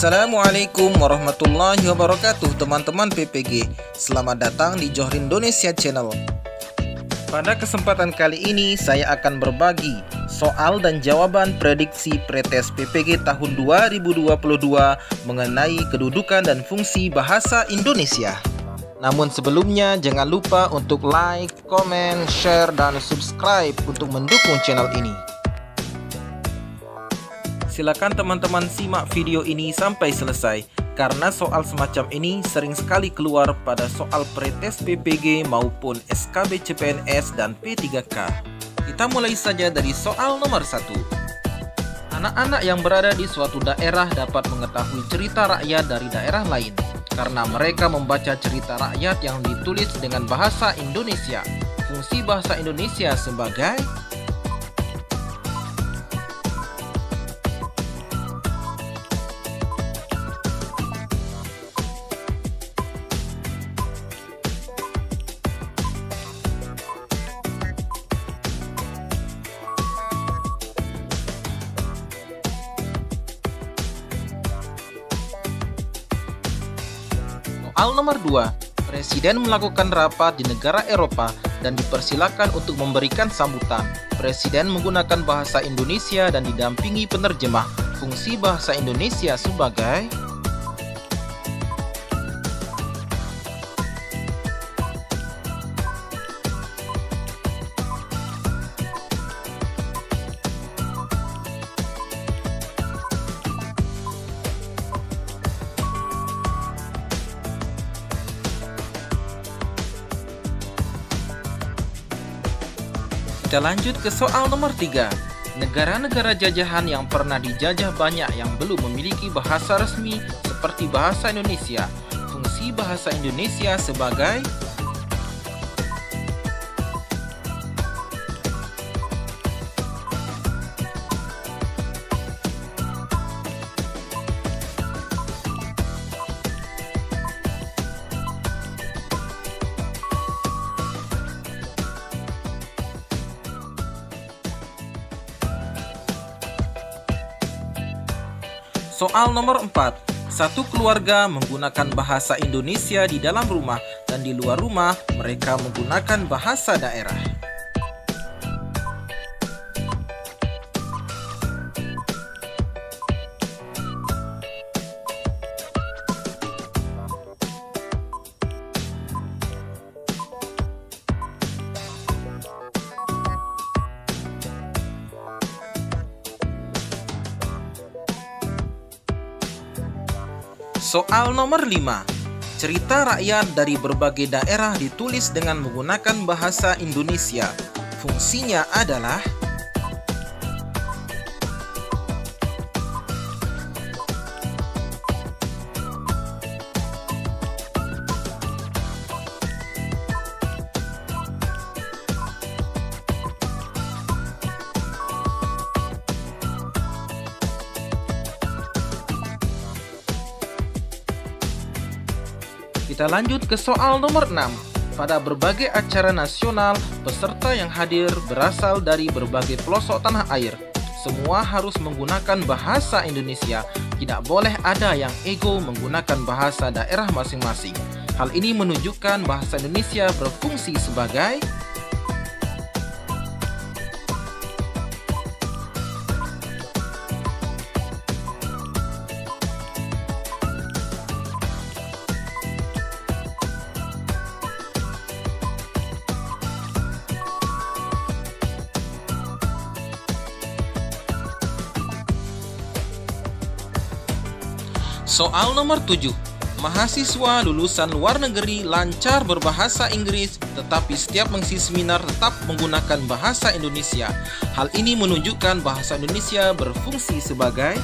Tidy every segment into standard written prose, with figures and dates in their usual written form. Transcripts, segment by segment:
Assalamualaikum warahmatullahi wabarakatuh teman-teman PPG. Selamat datang di Johor Indonesia Channel. Pada kesempatan kali ini saya akan berbagi soal dan jawaban prediksi pretest PPG tahun 2022 mengenai kedudukan dan fungsi bahasa Indonesia. Namun sebelumnya jangan lupa untuk like, komen, share, dan subscribe untuk mendukung channel ini. Silakan teman-teman simak video ini sampai selesai, karena soal semacam ini sering sekali keluar pada soal pretest PPG maupun SKB CPNS dan P3K. Kita mulai saja dari soal nomor 1. Anak-anak yang berada di suatu daerah dapat mengetahui cerita rakyat dari daerah lain karena mereka membaca cerita rakyat yang ditulis dengan bahasa Indonesia. Fungsi bahasa Indonesia sebagai soal nomor 2. Presiden melakukan rapat di negara Eropa dan dipersilakan untuk memberikan sambutan. Presiden menggunakan bahasa Indonesia dan didampingi penerjemah. Fungsi bahasa Indonesia sebagai Kita lanjut ke soal nomor 3. Negara-negara jajahan yang pernah dijajah banyak yang belum memiliki bahasa resmi seperti bahasa Indonesia. Fungsi bahasa Indonesia sebagai soal nomor 4. Satu keluarga menggunakan bahasa Indonesia di dalam rumah dan di luar rumah mereka menggunakan bahasa daerah. Soal nomor 5. Cerita rakyat dari berbagai daerah ditulis dengan menggunakan bahasa Indonesia. Fungsinya adalah Kita lanjut ke soal nomor 6. Pada berbagai acara nasional, peserta yang hadir berasal dari berbagai pelosok tanah air. Semua harus menggunakan bahasa Indonesia. Tidak boleh ada yang ego menggunakan bahasa daerah masing-masing. Hal ini menunjukkan bahasa Indonesia berfungsi sebagai soal nomor 7. Mahasiswa lulusan luar negeri lancar berbahasa Inggris, tetapi setiap mengisi seminar tetap menggunakan bahasa Indonesia. Hal ini menunjukkan bahasa Indonesia berfungsi sebagai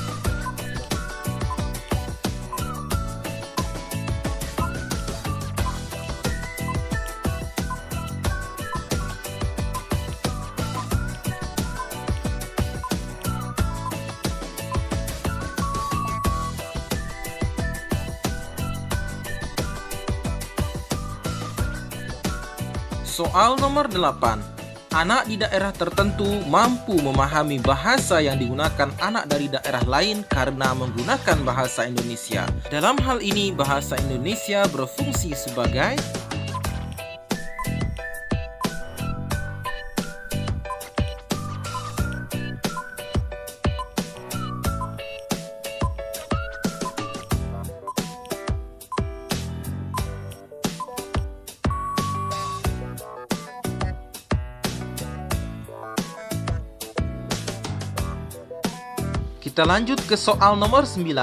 soal nomor 8. Anak di daerah tertentu mampu memahami bahasa yang digunakan anak dari daerah lain karena menggunakan bahasa Indonesia. Dalam hal ini, bahasa Indonesia berfungsi sebagai Kita lanjut ke soal nomor 9.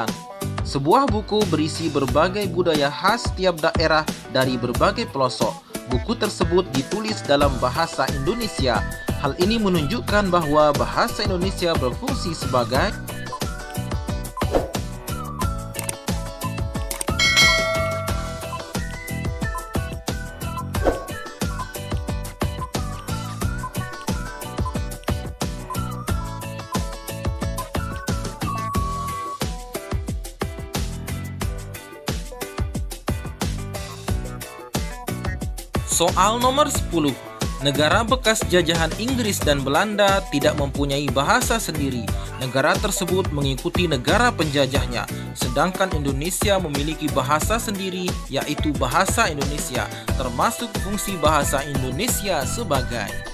Sebuah buku berisi berbagai budaya khas tiap daerah dari berbagai pelosok. Buku tersebut ditulis dalam bahasa Indonesia. Hal ini menunjukkan bahwa bahasa Indonesia berfungsi sebagai Soal nomor 10. Negara bekas jajahan Inggris dan Belanda tidak mempunyai bahasa sendiri. Negara tersebut mengikuti negara penjajahnya. Sedangkan Indonesia memiliki bahasa sendiri, yaitu bahasa Indonesia, termasuk fungsi bahasa Indonesia sebagai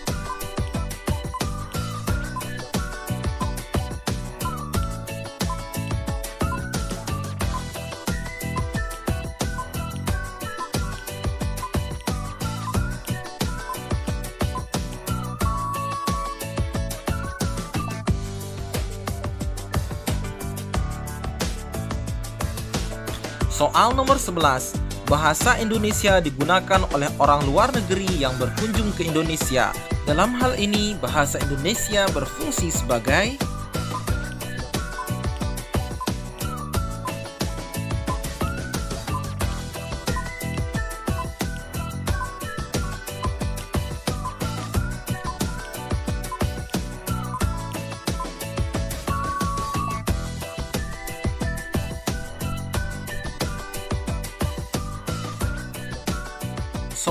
Soal nomor 11. Bahasa Indonesia digunakan oleh orang luar negeri yang berkunjung ke Indonesia. Dalam hal ini, bahasa Indonesia berfungsi sebagai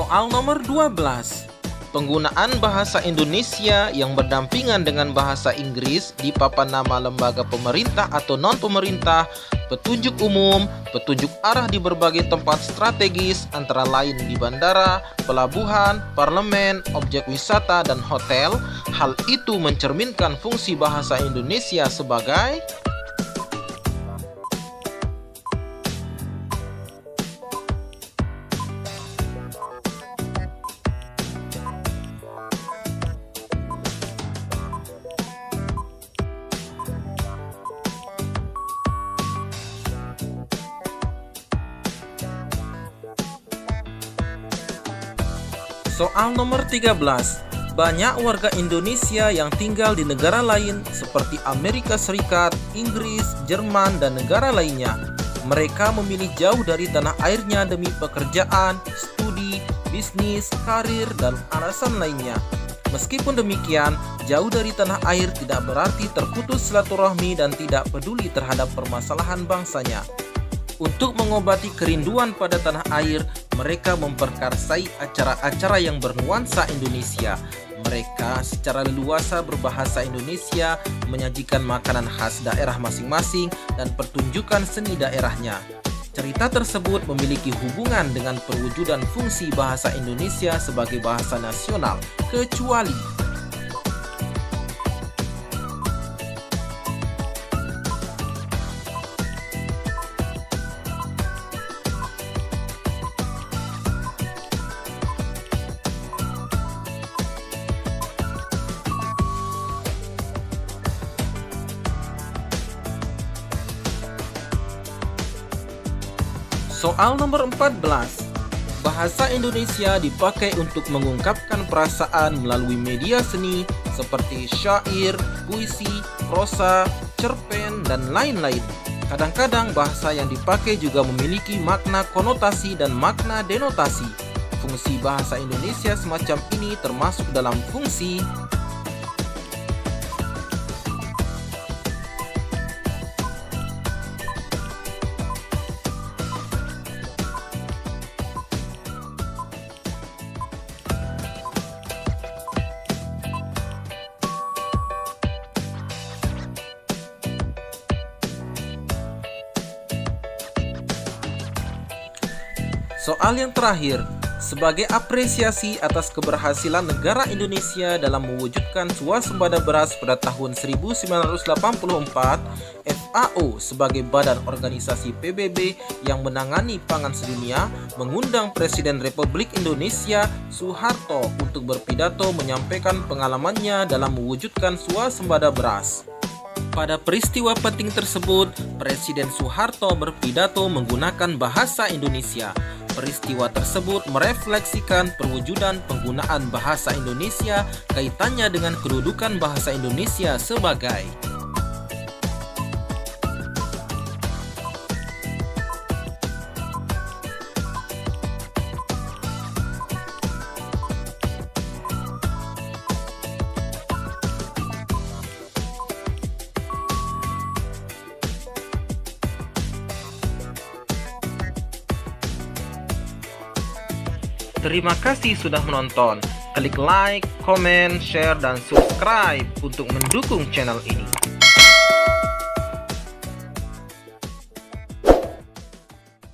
Soal nomor 12. Penggunaan bahasa Indonesia yang berdampingan dengan bahasa Inggris di papan nama lembaga pemerintah atau non-pemerintah, petunjuk umum, petunjuk arah di berbagai tempat strategis antara lain di bandara, pelabuhan, parlemen, objek wisata, dan hotel. Hal itu mencerminkan fungsi bahasa Indonesia sebagai Soal nomor 13. Banyak warga Indonesia yang tinggal di negara lain seperti Amerika Serikat, Inggris, Jerman, dan negara lainnya. Mereka memilih jauh dari tanah airnya demi pekerjaan, studi, bisnis, karir, dan alasan lainnya. Meskipun demikian, jauh dari tanah air tidak berarti terputus silaturahmi dan tidak peduli terhadap permasalahan bangsanya. Untuk mengobati kerinduan pada tanah air, mereka memperkarsai acara-acara yang bernuansa Indonesia. Mereka secara leluasa berbahasa Indonesia, menyajikan makanan khas daerah masing-masing, dan pertunjukan seni daerahnya. Cerita tersebut memiliki hubungan dengan perwujudan fungsi bahasa Indonesia sebagai bahasa nasional, kecuali Soal nomor 14. Bahasa Indonesia dipakai untuk mengungkapkan perasaan melalui media seni seperti syair, puisi, prosa, cerpen, dan lain-lain. Kadang-kadang bahasa yang dipakai juga memiliki makna konotasi dan makna denotasi. Fungsi bahasa Indonesia semacam ini termasuk dalam fungsi Soal yang terakhir, sebagai apresiasi atas keberhasilan negara Indonesia dalam mewujudkan swasembada beras pada tahun 1984, FAO sebagai badan organisasi PBB yang menangani pangan sedunia mengundang Presiden Republik Indonesia Soeharto untuk berpidato menyampaikan pengalamannya dalam mewujudkan swasembada beras. Pada peristiwa penting tersebut, Presiden Soeharto berpidato menggunakan bahasa Indonesia. Peristiwa tersebut merefleksikan perwujudan penggunaan bahasa Indonesia kaitannya dengan kedudukan bahasa Indonesia sebagai Terima kasih sudah menonton. Klik like, komen, share, dan subscribe untuk mendukung channel ini.